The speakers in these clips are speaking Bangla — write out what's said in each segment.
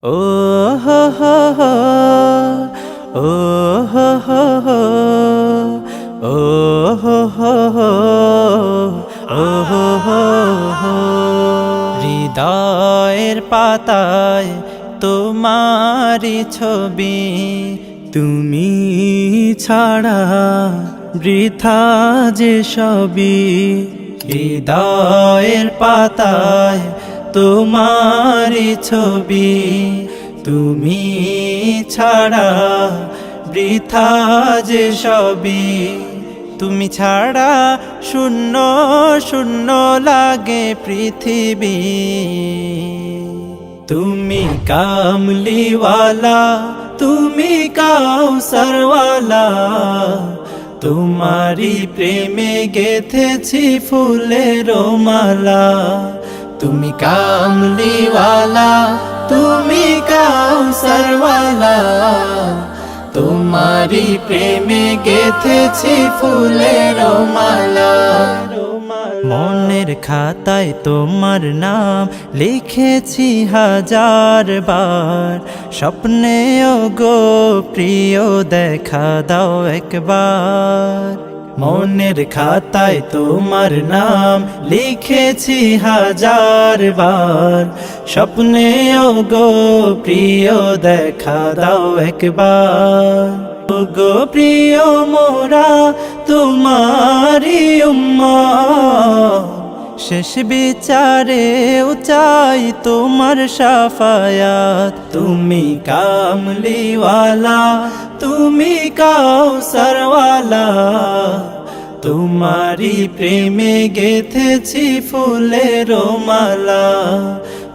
ও হো হো হো, ও হো হো হো, ও হো হো হো, ও হো হো হো। হৃদয়ের পাতায় তোমারি ছবি, তুমি ছাড়া বৃথা যে সবই। হৃদয়ের পাতায় তোমারি ছবি, তুমি ছাড়া বৃথা যে সবই। তুমি ছাড়া শূন্য শূন্য লাগে পৃথিবী। তুমি কামলিওয়ালা, তুমি কাউসারওয়ালা, তোমারি প্রেমে গেথেছি ফুলের মালা। তুমি কামলিওয়ালা, তুমি কাউসারওয়ালা, তোমারি প্রেমে গেথেছি ফুলের মালা। মনের খাতায় তোমার নাম লিখেছি হাজার বার, স্বপ্নেও গো প্রিয় দেখা দাও একবার। মনের খাতায় তোমার নাম লিখেছি হাজার বার, স্বপ্নেও গো প্রিয় দেখা দাও একবার। গো প্রিয় মোরা তোমারি উম্মত, শেষ বিচারেও চাই তোমার শাফায়াত। তুমি কামলিওয়ালা, তুমি কাউসারওয়ালা, তোমারি প্রেমে গেথেছি ফুলের মালা।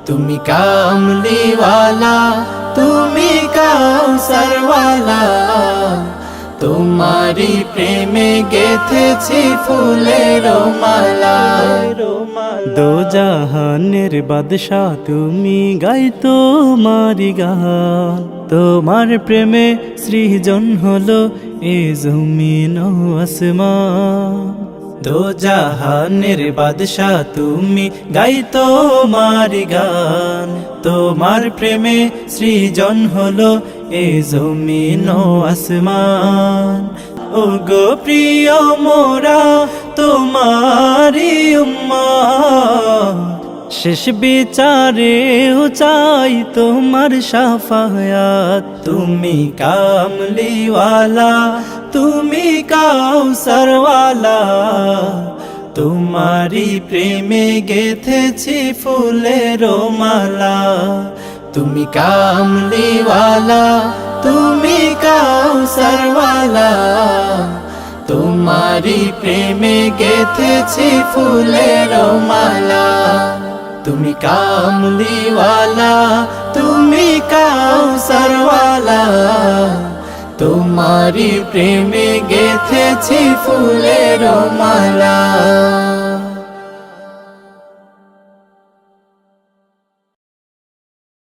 তুমি কামলিওয়ালা, তুমি কাউসারওয়ালা, তোমারি প্রেমে গেথেছি ফুলের মালা। দো জাহানের বাদশাহ তুমি, গাই তোমারি গান। তোমার প্রেমে সৃজন হলো এ জমিন ও আসমান। দো জাহানের বাদশাহ তুমি, গাই তোমারি গান। তোমার প্রেমে সৃজন হলো এ জমিন ও আসমান। ও গো প্রিয় মোরা তোমারি উম্মত, শেষ বিচারেও চাই তোমার শাফায়াত। তুমি কামলিওয়ালা, তুমি কাউসারওয়ালা, তোমারি প্রেমে গেথেছি ফুলের মালা। তুমি কামলিওয়ালা, তুমি কাউসারওয়ালা, তোমারি প্রেমে গেথেছি ফুলের মালা। তুমি কামলিওয়ালা, তুমি কাউসারওয়ালা, তোমারি প্রেমে গেথেছি ফুলের মালা।